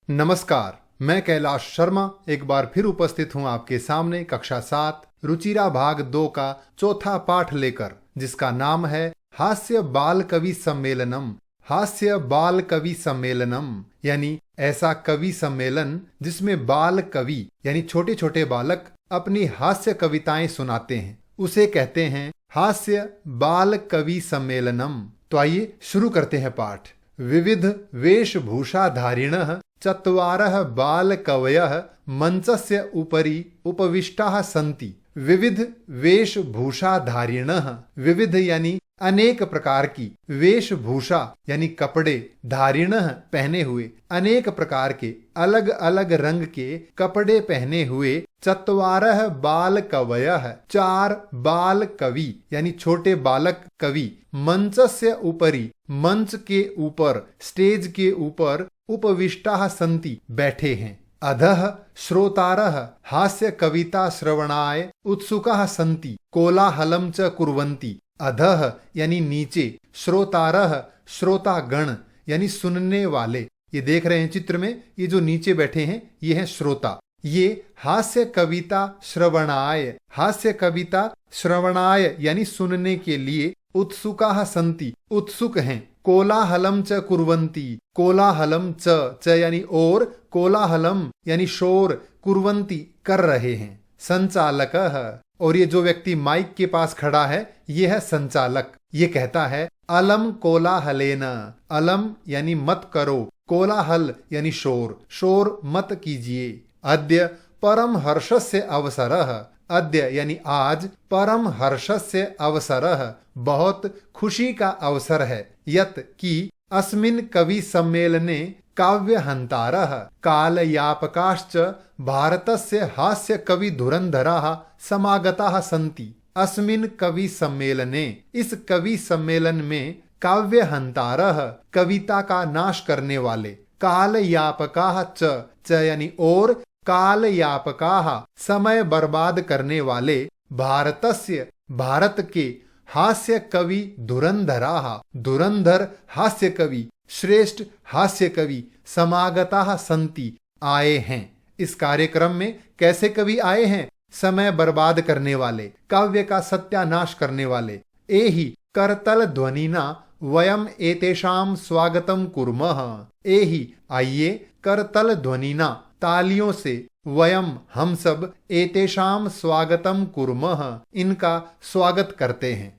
नमस्कार, मैं कैलाश शर्मा एक बार फिर उपस्थित हूं आपके सामने कक्षा 7 रुचिरा भाग 2 का चौथा पाठ लेकर, जिसका नाम है हास्य बाल कवि सम्मेलनम। हास्य बाल कवि सम्मेलनम यानी ऐसा कवि सम्मेलन जिसमें बाल कवि यानी छोटे छोटे बालक अपनी हास्य कविताएं सुनाते हैं, उसे कहते हैं हास्य बाल कवि सम्मेलनम। तो आइए शुरू करते हैं पाठ। विविध वेशभूषाधारिणः चत्वारः बालकवयः मंचस्य उपरि उपविष्टाः सन्ति। विविध वेशभूषाधारिणः, विविध यानी अनेक प्रकार की, वेशभूषा यानी कपड़े, धारिणः पहने हुए, अनेक प्रकार के अलग अलग रंग के कपड़े पहने हुए, चत्वारः बाल कवयः चार बाल कवि यानी छोटे बालक कवि, मंचस्य उपरि मंच के ऊपर, स्टेज के ऊपर, उपविष्टाः सन्ति बैठे हैं। अधः श्रोतारः हास्य कविता श्रवणाय उत्सुकाः सन्ति कोलाहलं च कुर्वन्ति। अधः यानी नीचे, श्रोतारः श्रोतागण यानी सुनने वाले। ये देख रहे हैं चित्र में, ये जो नीचे बैठे हैं ये हैं श्रोता। ये हास्य कविता श्रवणाय, हास्य कविता श्रवणाय यानी सुनने के लिए, उत्सुकाः सन्ति उत्सुक हैं, कोलाहलम च कुर्वन्ति, कोलाहलम च यानी और, कोलाहलम यानी शोर, कुर्वन्ति कर रहे हैं। संचालकः, और ये जो व्यक्ति माइक के पास खड़ा है ये है संचालक। ये कहता है अलम कोलाहलेन, अलम यानी मत करो, कोलाहल यानी शोर, शोर मत कीजिए। अद्य परम हर्षस्य अवसरः, अद्य यानी आज, परम हर्षस्य अवसरः बहुत खुशी का अवसर है, यत कि अस्मिन् कवि सम्मेलने काव्यहंतारः कालयापकाश्च भारतस्य हास्य कवि धुरंधराः समागताः सन्ति। अस्मिन् कवि सम्मेलने, इस कवि सम्मेलन में, काव्यहंतारः कविता का नाश करने वाले, कालयापकाः च यानी और, कालयापकाः समय बर्बाद करने वाले, भारतस्य भारत के, हास्य कवि धुरंधराः धुरंधर हास्य कवि, श्रेष्ठ हास्य कवि, समागताः सन्ति आए हैं। इस कार्यक्रम में कैसे कवि आए हैं? समय बर्बाद करने वाले, काव्य का सत्यानाश करने वाले। एहि करतल ध्वनिना वयम एतेषां स्वागतम कुर्मः। एहि आइए, करतल ध्वनिना तालियों से, वयम हम सब, एतेषां स्वागतम कुर्मः इनका स्वागत करते हैं।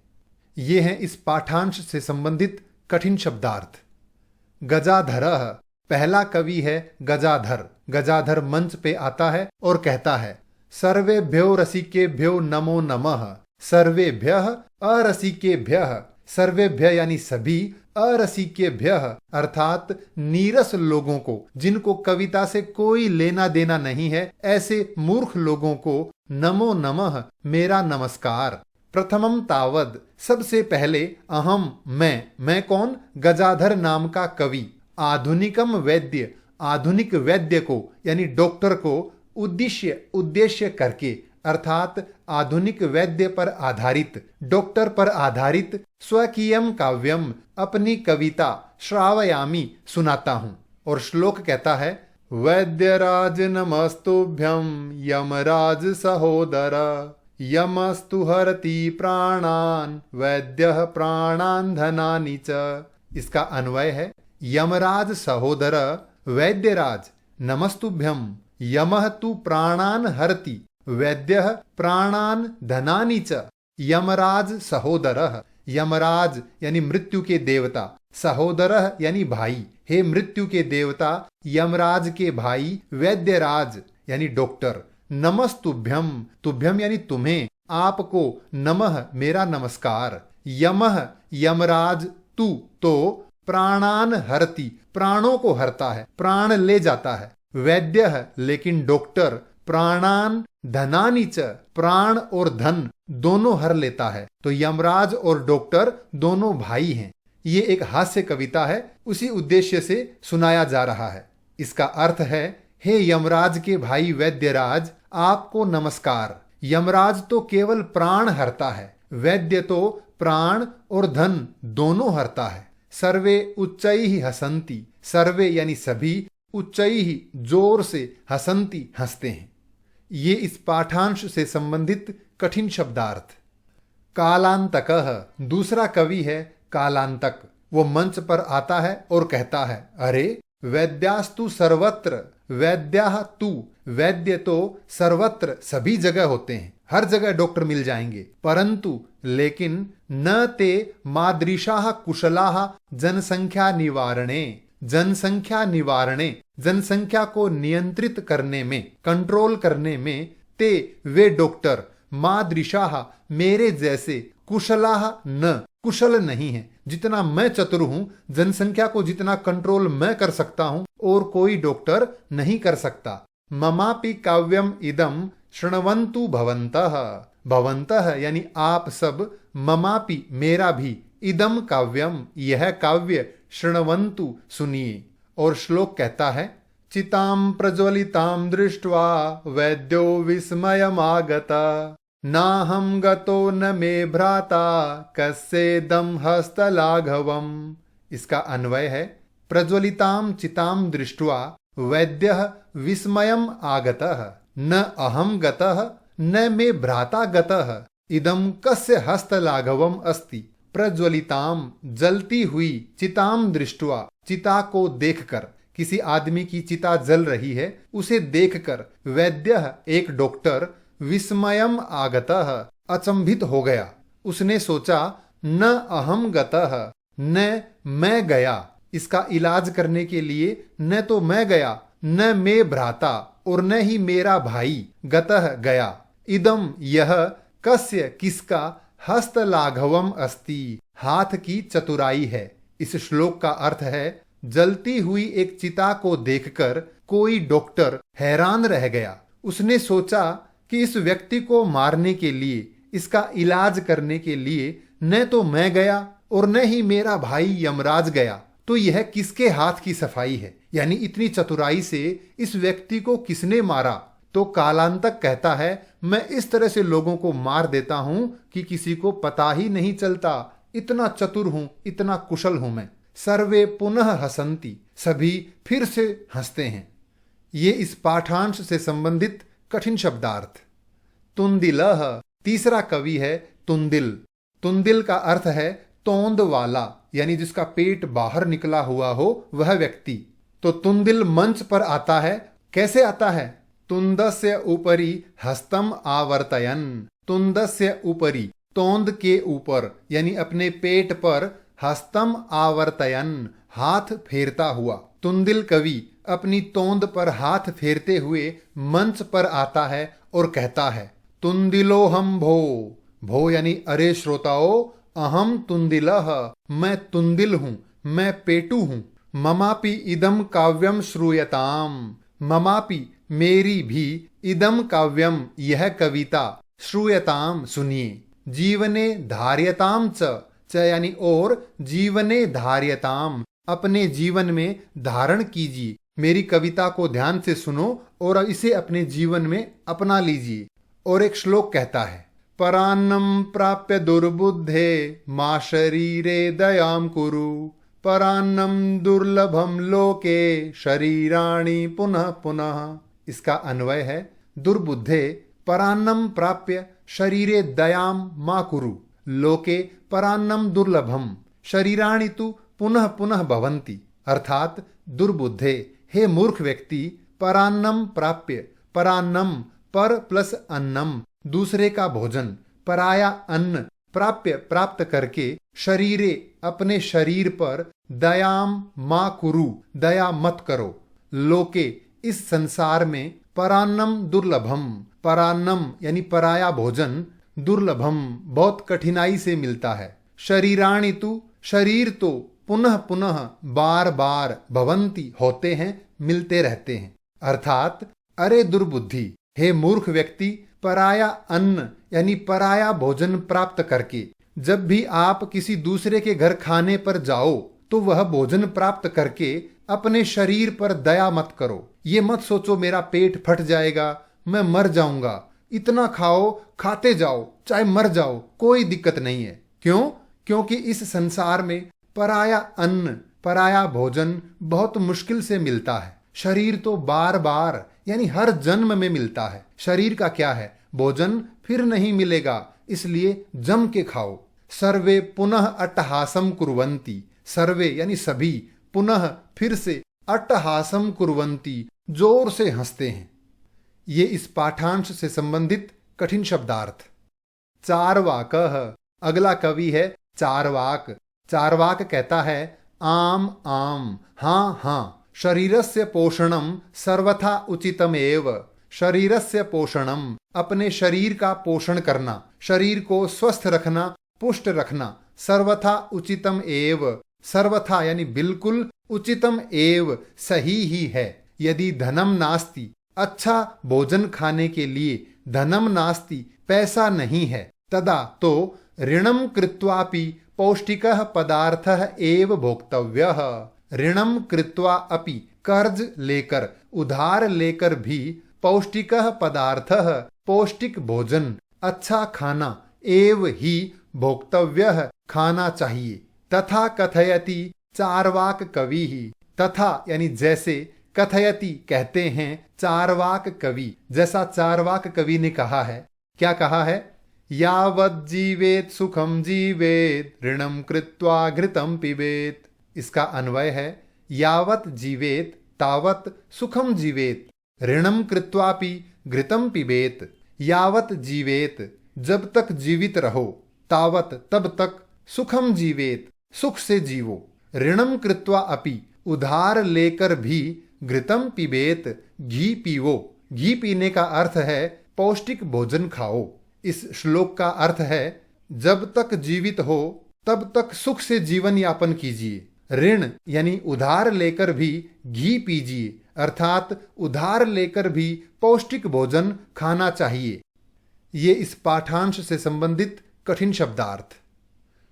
ये हैं इस पाठांश से संबंधित कठिन शब्दार्थ। गजाधरः, पहला कवि है गजाधर। गजाधर मंच पे आता है और कहता है सर्वेभ्यो रसिकेभ्यो नमो नमः। सर्वेभ्यः अरसिकेभ्यः, सर्वेभ्य यानी सभी, अरसिकेभ्यः अर्थात नीरस लोगों को, जिनको कविता से कोई लेना देना नहीं है, ऐसे मूर्ख लोगों को नमो नमः मेरा नमस्कार। प्रथमम तावद, सबसे पहले, अहम मैं कौन? गजाधर नाम का कवि। आधुनिकम वैद्य, आधुनिक वैद्य को यानी डॉक्टर को, उद्देश्य करके अर्थात आधुनिक वैद्य पर आधारित, डॉक्टर पर आधारित, स्वकीयम काव्यम अपनी कविता, श्रावयामी सुनाता हूं। और श्लोक कहता है वैद्यराज नमस्तुभ्यम यमराज सहोदर, यमस्तु हरति प्राणान वैद्यः प्राणान धनानि च। इसका अन्वय है यमराज सहोदर, वैद्यराज, नमस्तुभ्यम, यमः तु प्राणान हरति, वैद्यः प्राणान धनानि च। यमराज सहोदरः, यमराज यानी मृत्यु के देवता, सहोदरः यानी भाई, हे मृत्यु के देवता, यमराज के भाई, वैद्यराज यानी डॉक्टर। नमस्तुभ्यम, तुभ्यम यानी तुम्हें, आपको, नमः मेरा नमस्कार। यमः यमराज, तू तो, प्राणान हरति प्राणों को हरता है, प्राण ले जाता है। वैद्यः लेकिन डॉक्टर, प्राणान धनानि च प्राण और धन दोनों हर लेता है। तो यमराज और डॉक्टर दोनों भाई हैं। ये एक हास्य कविता है, उसी उद्देश्य से सुनाया जा रहा है। इसका अर्थ है हे यमराज के भाई वैद्यराज, आपको नमस्कार। यमराज तो केवल प्राण हरता है, वैद्य तो प्राण और धन दोनों हरता है। सर्वे उच्चैः हसन्ति, सर्वे यानी सभी, उच्चैः जोर से हसन्ति हंसते हैं। ये इस पाठांश से संबंधित कठिन शब्दार्थ। कालांतकः दूसरा कवि है कालांतक। वो मंच पर आता है और कहता है, अरे वैद्यास्तु सर्वत्र, वैद्याः तु, वैद्य तो सर्वत्र सभी जगह होते हैं, हर जगह डॉक्टर मिल जाएंगे, परंतु लेकिन न ते मादृशाः कुशलाः जनसंख्या निवारणे, जनसंख्या निवारणे, जनसंख्या को नियंत्रित करने में, कंट्रोल करने में, ते वे डॉक्टर, मादृशाः मेरे जैसे, कुशलाः न कुशल नहीं है। जितना मैं चतुर हूं, जनसंख्या को जितना कंट्रोल मैं कर सकता हूं और कोई डॉक्टर नहीं कर सकता। ममापि काव्यम इदम शृण्वन्तु भवन्तः, भवन्तः यानी आप सब, ममापि मेरा भी, इदम काव्यम यह काव्य, शृण्वन्तु सुनिए। और श्लोक कहता है, चितां प्रज्वलितां दृष्ट्वा वैद्यो विस्मयमागता, नाहं गतो न मे भ्राता कस्येदं हस्तलाघवम्। इसका अन्वय है, प्रज्वलितां चितां दृष्ट्वा वैद्यः विस्मयम् आगतः, न अहं गतः न मे भ्राता गतः, इदं कस्य हस्तलाघवम् अस्ति। प्रज्वलितां जलती हुई, चितां दृष्ट्वा चिता को देखकर, किसी आदमी की चिता जल रही है उसे देखकर, वैद्यः एक डॉक्टर, विस्मयम आगतः अचंभित हो गया। उसने सोचा, न अहम गतः न मैं गया, इसका इलाज करने के लिए न तो मैं गया, न मे भ्राता और न ही मेरा भाई, गतः गया, इदम यह, कस्य किसका, हस्तलाघवम अस्ति हाथ की चतुराई है। इस श्लोक का अर्थ है, जलती हुई एक चिता को देखकर कोई डॉक्टर हैरान रह गया। उसने सोचा कि इस व्यक्ति को मारने के लिए, इसका इलाज करने के लिए न तो मैं गया और न ही मेरा भाई यमराज गया, तो यह किसके हाथ की सफाई है, यानी इतनी चतुराई से इस व्यक्ति को किसने मारा। तो कालांतक कहता है, मैं इस तरह से लोगों को मार देता हूं कि किसी को पता ही नहीं चलता, इतना चतुर हूं, इतना कुशल हूं मैं। सर्वे पुनः हसन्ति, सभी फिर से हंसते हैं। ये इस पाठांश से संबंधित कठिन शब्दार्थ। तुंदिलः तीसरा कवि है तुंदिल। तुंदिल का अर्थ है तोंद वाला, यानी जिसका पेट बाहर निकला हुआ हो वह व्यक्ति। तो तुंदिल मंच पर आता है। कैसे आता है? तुंदस्य उपरि हस्तम आवर्तयन, तुंदस्य उपरि तोंद के ऊपर, यानी अपने पेट पर, हस्तम आवर्तयन हाथ फेरता हुआ। तुंदिल कवि अपनी तोंद पर हाथ फेरते हुए मंच पर आता है और कहता है, तुंदिलोहम भो, भो यानी अरे श्रोताओ, अहम तुंदिलः, मैं तुंदिल हूं, मैं पेटू हूं। ममापि इदम काव्यम श्रूयताम, ममापि मेरी भी, इदम काव्यम यह कविता, श्रूयताम सुनिए। जीवने धार्यताम च यानी और, जीवने धार्यताम अपने जीवन में धारण कीजिए। मेरी कविता को ध्यान से सुनो और इसे अपने जीवन में अपना लीजिए। और एक श्लोक कहता है, परान्नम प्राप्य दुर्बुद्धे मा शरीरे दयाम कुरु, परान्नम दुर्लभम लोके शरीराणि पुनः पुनः। इसका अन्वय है, दुर्बुद्धे परान्नम प्राप्य शरीरे दयाम मा कुरु, लोके परान्नम दुर्लभम शरीराणि तु पुनः पुनः भवन्ति। अर्थात दुर्बुद्धे, हे मूर्ख व्यक्ति, परान्नम प्राप्य, परान्नम पर प्लस अन्नम दूसरे का भोजन, पराया अन्न, प्राप्य प्राप्त करके, शरीरे अपने शरीर पर, दयाम मा कुरु दया मत करो, लोके इस संसार में, परान्नम दुर्लभम, परान्नम यानी पराया भोजन, दुर्लभम बहुत कठिनाई से मिलता है, शरीराणि तु शरीर तो, पुनः पुनः बार बार, भवंती होते हैं, मिलते रहते हैं। अर्थात अरे दुर्बुद्धि, हे मूर्ख व्यक्ति, पराया अन्न यानी पराया भोजन प्राप्त करके जब भी आप किसी दूसरे के घर खाने पर जाओ तो वह भोजन प्राप्त करके अपने शरीर पर दया मत करो। ये मत सोचो मेरा पेट फट जाएगा, मैं मर जाऊंगा, इतना खाओ, खाते जाओ, चाहे मर जाओ, कोई दिक्कत नहीं है। क्यों? क्योंकि इस संसार में पराया अन्न, पराया भोजन बहुत मुश्किल से मिलता है। शरीर तो बार बार यानी हर जन्म में मिलता है। शरीर का क्या है, भोजन फिर नहीं मिलेगा, इसलिए जम के खाओ। सर्वे पुनः अट्टहासम कुर्वन्ति, सर्वे यानी सभी, पुनः फिर से, अट्टहासम कुर्वन्ति जोर से हंसते हैं। ये इस पाठांश से संबंधित कठिन शब्दार्थ। चार्वाकः, अगला कवि है चार्वाक। चार्वाक कहता है आम आम, हाँ हाँ, शरीरस्य पोषणम सर्वथा उचितमेव। शरीरस्य पोषणम, अपने शरीर का पोषण करना, शरीर को स्वस्थ रखना, पुष्ट रखना, सर्वथा उचितम एव, सर्वथा यानी बिल्कुल, उचितम एव सही ही है। यदि धनम नास्ति, अच्छा भोजन खाने के लिए धनम नास्ति, पैसा नहीं है, तदा तो ऋणम कृत्वापि पौष्टिकः पदार्थः एव भोक्तव्यः। ऋणम कृत्वा अपि, कर्ज लेकर, उधार लेकर भी, पौष्टिकः पदार्थः, पौष्टिक भोजन, अच्छा खाना, एव ही भोक्तव्यः, खाना चाहिए। तथा कथयति चार्वाक कवि ही, तथा यानी जैसे, कथयति कहते हैं, चार्वाक कवि, जैसा चार्वाक कवि ने कहा है। क्या कहा है? यावत् जीवेत सुखम जीवेत, ऋणम कृत्वा घृतम पिबेत। इसका अन्वय है यावत् जीवेत तावत् सुखम जीवेत, ऋणम कृत्वापि घृतम पिबेत। यावत् जीवेत, जब तक जीवित रहो, तावत् तब तक, सुखम जीवेत, सुख से जीवो, ऋणम कृत्वा अपि, उधार लेकर भी, घृतम पिबेत, घी पीवो। घी पीने का अर्थ है पौष्टिक भोजन खाओ। इस श्लोक का अर्थ है जब तक जीवित हो तब तक सुख से जीवन यापन कीजिए। ऋण यानी उधार लेकर भी घी पीजिए, अर्थात उधार लेकर भी पौष्टिक भोजन खाना चाहिए। ये इस पाठांश से संबंधित कठिन शब्दार्थ।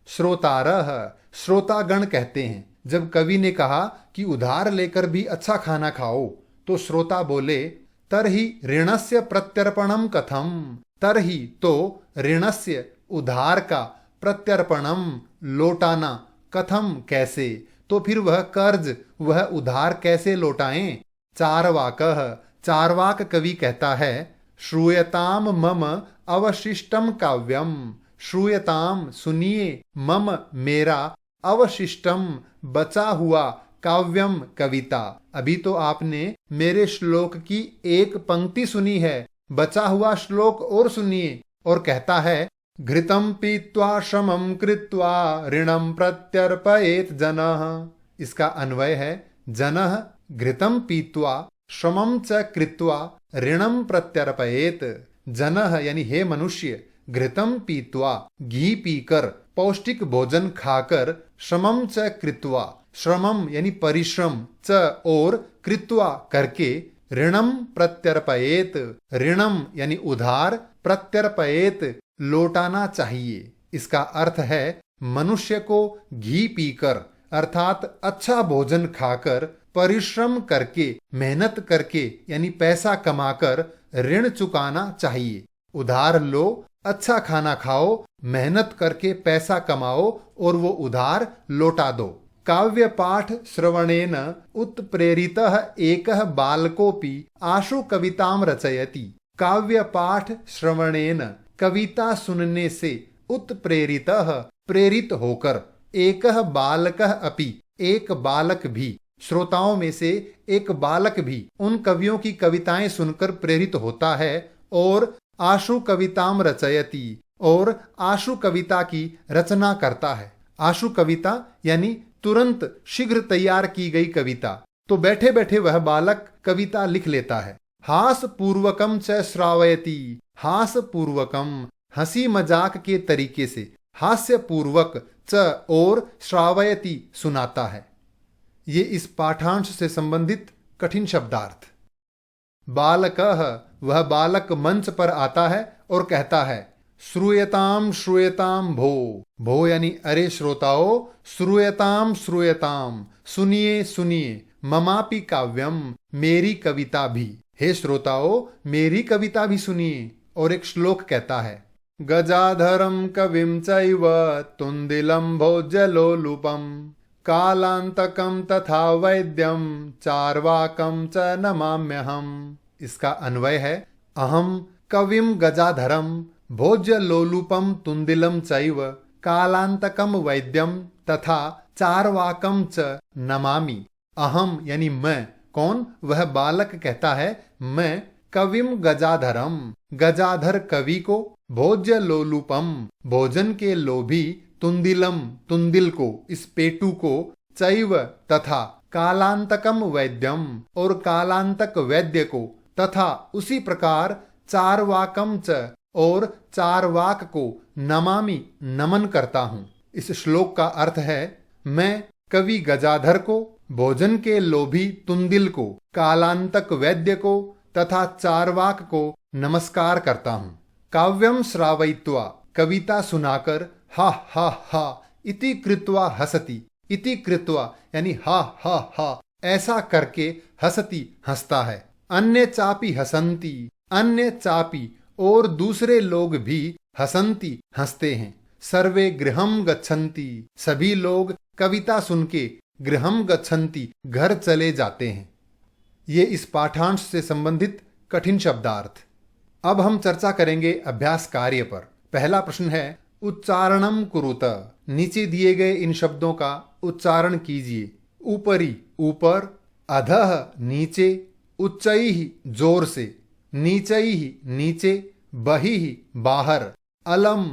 श्रोतारः, श्रोतागण कहते हैं, जब कवि ने कहा कि उधार लेकर भी अच्छा खाना खाओ, तो श्रोता बोले तरहि ऋणस्य प्रत्यर्पणम कथम। तरहि तो ऋणस्य, उधार का, प्रत्यर्पणम लौटाना, कथम कैसे, तो फिर वह कर्ज, वह उधार कैसे लौटाएं। चार्वाकः, चार्वाक कवि कहता है श्रूयताम मम अवशिष्टम काव्यम। श्रूयताम सुनिए, मम मेरा, अवशिष्टम बचा हुआ, काव्यम कविता। अभी तो आपने मेरे श्लोक की एक पंक्ति सुनी है, बचा हुआ श्लोक और सुनिए। और कहता है घृतम पीत्वा श्रमम कृत्वा ऋणम प्रत्यर्पयेत जनः। इसका अन्वय है जनः घृतम पीत्वा श्रमम च कृत्वा ऋणम प्रत्यर्पयेत। जनः यानी हे मनुष्य, घृतम पीत्वा, घी पीकर, पौष्टिक भोजन खाकर, श्रमम च कृत्वा, श्रमम यानी परिश्रम, च और, कृत्वा करके, ऋणम प्रत्यर्पयेत, ऋणम यानी उधार, प्रत्यर्पयेत लौटाना चाहिए। इसका अर्थ है मनुष्य को घी पीकर अर्थात अच्छा भोजन खाकर, परिश्रम करके, मेहनत करके यानी पैसा कमाकर ऋण चुकाना चाहिए। उधार लो, अच्छा खाना खाओ, मेहनत करके पैसा कमाओ और वो उधार लौटा दो। काव्य पाठ श्रवणेन उत्प्रेरितः एकः बालकोऽपि आशु कवितां रचयति। काव्य पाठ श्रवणेन, कविता सुनने से, उत्प्रेरितः प्रेरित होकर, एकः बालकः अपि एक बालक भी, श्रोताओं में से एक बालक भी उन कवियों की कविताएं सुनकर प्रेरित होता है और आशु कविताम रचयति, और आशु कविता की रचना करता है। आशु कविता यानी तुरंत शीघ्र तैयार की गई कविता। तो बैठे बैठे वह बालक कविता लिख लेता है। हास पूर्वकम च श्रावयति, हास पूर्वकम हंसी मजाक के तरीके से, हास्य पूर्वक, च और, श्रावयति सुनाता है। ये इस पाठांश से संबंधित कठिन शब्दार्थ। बालकः, वह बालक मंच पर आता है और कहता है श्रूयताम श्रूयताम भो। भो यानी अरे श्रोताओ, श्रूयताम श्रूयताम, सुनिए सुनिए, ममापि काव्यम, मेरी कविता भी, हे श्रोताओ मेरी कविता भी सुनिए। और एक श्लोक कहता है गजाधरम कविम चैव तुंदिलम भोज्यलोलुपम। कालांतकम तथा वैद्यम चार्वाकम च नमाम्यहम्। इसका अन्वय है, अहम कविम गजाधरम भोज्य लोलुपम तुंदिलम चैव कालांतकम वैद्यम तथा चार्वाकम च नमामि। अहम यानी मैं। कौन? वह बालक कहता है, मैं कविम गजाधरम, गजाधर कवि को, भोज्य लोलुपम, भोजन के लोभी, तुंदिलम, तुंदिल को, इस पेटू को, चैव तथा, कालांतकम वैद्यम, और कालांतक वैद्य को, तथा उसी प्रकार चारवाकम च, और चारवाक को, नमामि, नमन करता हूँ। इस श्लोक का अर्थ है, मैं कवि गजाधर को, भोजन के लोभी तुंदिल को, कालांतक वैद्य को तथा चारवाक को नमस्कार करता हूँ। काव्यम श्रावयित्वा, कविता सुनाकर, हा हा हा इति कृत्वा हसति, इति कृत्वा यानी हा हा हा ऐसा करके हसति, हंसता है। अन्य चापि हसंती, अन्य चापि और दूसरे लोग भी, हसंती हंसते हैं। सर्वे गृहम गच्छन्ति, सभी लोग कविता सुन के गृहम गच्छन्ति घर चले जाते हैं। ये इस पाठांश से संबंधित कठिन शब्दार्थ। अब हम चर्चा करेंगे अभ्यास कार्य पर। पहला प्रश्न है, उच्चारणम कुरुत। नीचे दिए गए इन शब्दों का उच्चारण कीजिए। ऊपरी ऊपर, अधः नीचे, उच्चैः जोर से, नीचैः नीचे, बहिः बाहर, अलम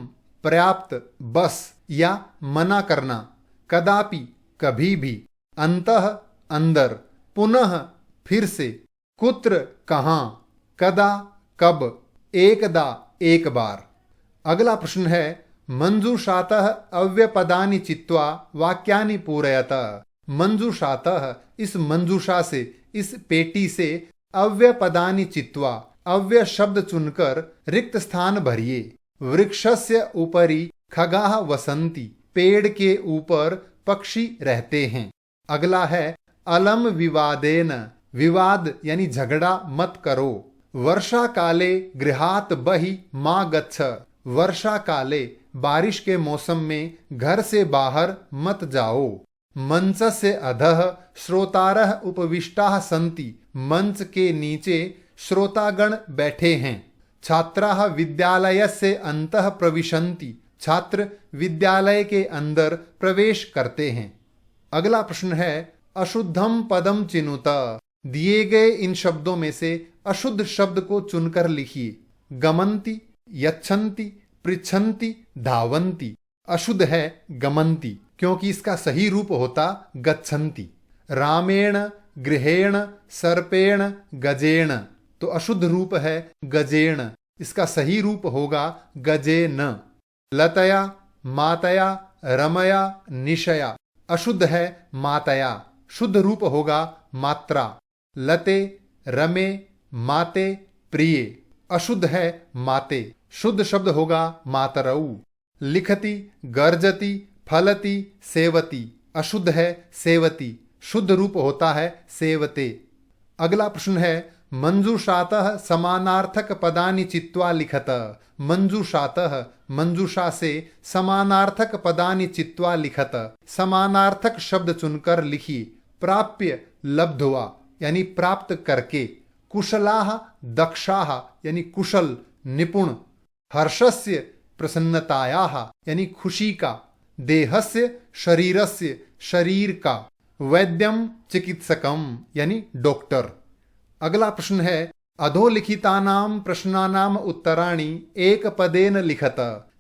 पर्याप्त बस या मना करना, कदापि कभी भी, अंतः अंदर, पुनः फिर से, कुत्र कहाँ, कदा कब, एकदा एक बार। अगला प्रश्न है, मंजूषातः अव्यपदानि चित्वा वाक्यानि पूरयत। मंजूषातः, इस मंजूषा से, इस पेटी से, अव्यपदानि चित्वा, अव्यय शब्द चुनकर रिक्त स्थान भरिए। वृक्षस्य उपरि खगाः वसन्ति, पेड़ के ऊपर पक्षी रहते हैं। अगला है, अलम विवादेन, विवाद यानी झगड़ा मत करो। वर्षा काले गृहात् बहि मा गच्छ, वर्षा काले बारिश के मौसम में घर से बाहर मत जाओ। मंचस्य अधः श्रोतारः उपविष्टाः सन्ति, मंच के नीचे श्रोतागण बैठे हैं। छात्राः विद्यालयस्य अन्तः प्रविशन्ति, छात्र विद्यालय के अंदर प्रवेश करते हैं। अगला प्रश्न है, अशुद्धम पदम चिनुत। दिए गए इन शब्दों में से अशुद्ध शब्द को चुनकर लिखिए। गमन्ति, यच्छन्ति, पृच्छन्ति, धावन्ति। अशुद्ध है गमन्ति, क्योंकि इसका सही रूप होता गच्छन्ति। रामेण, गृहेण, सर्पेण, गजेण, तो अशुद्ध रूप है गजेण, इसका सही रूप होगा गजेन। लतया, मातया, रमया, निशया, अशुद्ध है मातया, शुद्ध रूप होगा मात्रा। लते, रमे, माते, प्रिय, अशुद्ध है माते, शुद्ध शब्द होगा मातरऊ। लिखति, गर्जति, फलति, सेवति, अशुद्ध है सेवति, शुद्ध रूप होता है सेवते। अगला प्रश्न है, मंजूषातः समानार्थक पदानि चित्वा लिखत। मंजूषातः, मंजूषा से, समानार्थक पदानि चित्वा लिखत, समानार्थक शब्द चुनकर लिखिए। प्राप्य, लब्ध्वा यानी प्राप्त करके। कुशलाः, दक्षाः यानी कुशल, निपुण। हर्षस्य, प्रसन्नतायाः यानी खुशी का। देहस्य, शरीरस्य, शरीर का। वैद्यम, चिकित्सकम यानी डॉक्टर। अगला प्रश्न है, अधोलिखितानां प्रश्नानां उत्तराणि एक पदेन लिखत।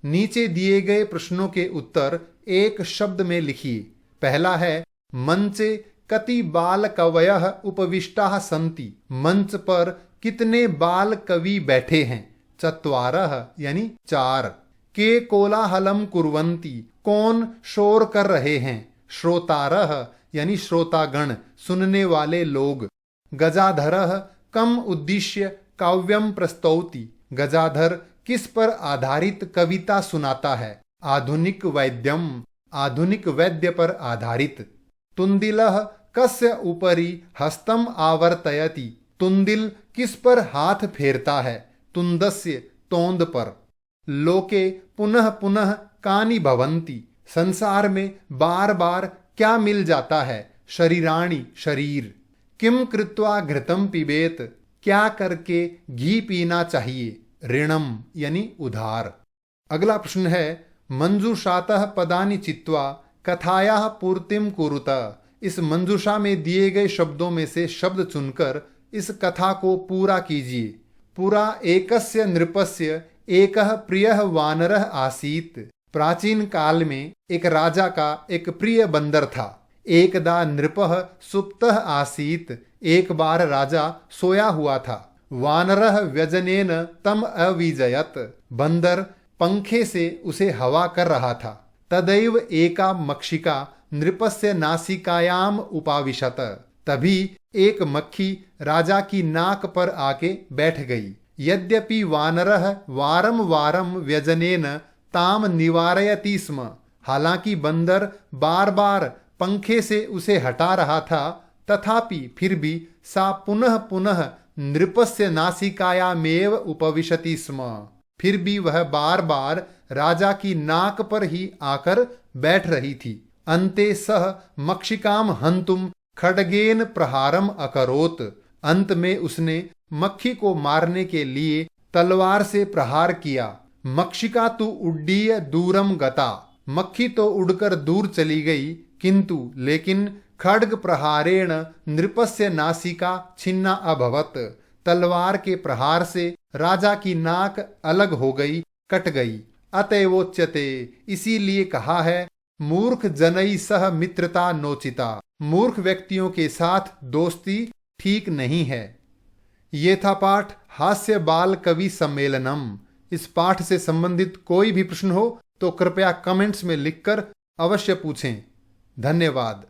नीचे दिए गए प्रश्नों के उत्तर एक शब्द में लिखिए। पहला है, मंचे कति बाल कवयः उपविष्टाः सन्ति, मंच पर कितने बाल कवि बैठे हैं। चत्वारः यानी चार। के कोलाहलम कुर्वन्ति, कौन शोर कर रहे हैं। श्रोतारः यानी श्रोतागण, सुनने वाले लोग। गजाधरः कम उद्दिश्य काव्यम प्रस्तौति, गजाधर किस पर आधारित कविता सुनाता है। आधुनिक वैद्यम, आधुनिक वैद्य पर आधारित। तुंदिलः कस्य उपरि हस्तम आवर्तयति, तुंदिल किस पर हाथ फेरता है। तुंदस्य, तोंद पर। लोके पुनः पुनः कानि भवन्ति, संसार में बार बार क्या मिल जाता है शरीराणि शरीर। किम कृत्वा घृतम पिबेत, क्या करके घी पीना चाहिए। ऋणम यानी उधार। अगला प्रश्न है मंजूषातः पदानि चित्वा कथायाः पूर्तिम कुरुत। इस मंजूषा में दिए गए शब्दों में से शब्द चुनकर इस कथा को पूरा कीजिए। पुरा एकस्य नृपस्य एकः प्रियः वानरः आसीत्। प्राचीन काल में एक राजा का एक प्रिय बंदर था। एकदा नृपः सुप्तः आसीत्, एक बार राजा सोया हुआ था। वानरः व्यजनेन तम अविजयत, बंदर पंखे से उसे हवा कर रहा था। तदैव एका मक्षिका नृपस्य नासिकायाम उपाविशत, तभी एक मक्खी राजा की नाक पर आके बैठ गई। यद्यपि वानरः वारम वारम व्यजनेन ताम निवारयति स्म, हालांकि बंदर बार बार पंखे से उसे हटा रहा था, तथापि फिर भी सा पुनः पुनः नृपस्य नासिकायामेव उपविशति स्म, फिर भी वह बार बार राजा की नाक पर ही आकर बैठ रही थी। अन्ते सह मक्षिकाम हंतुम खड्गेन प्रहारम अकरोत, अंत में उसने मक्खी को मारने के लिए तलवार से प्रहार किया। मक्षिका तो उड्डीय दूरम गता, मक्खी तो उड़कर दूर चली गई, किंतु लेकिन खड्ग प्रहारेण नृपस्य नासिका छिन्ना अभवत, तलवार के प्रहार से राजा की नाक अलग हो गई, कट गई। अतएवोच्यते, इसीलिए कहा है मूर्ख जनई सह मित्रता नोचिता, मूर्ख व्यक्तियों के साथ दोस्ती ठीक नहीं है। ये था पाठ हास्य बाल कवि सम्मेलनम। इस पाठ से संबंधित कोई भी प्रश्न हो तो कृपया कमेंट्स में लिखकर अवश्य पूछें। धन्यवाद।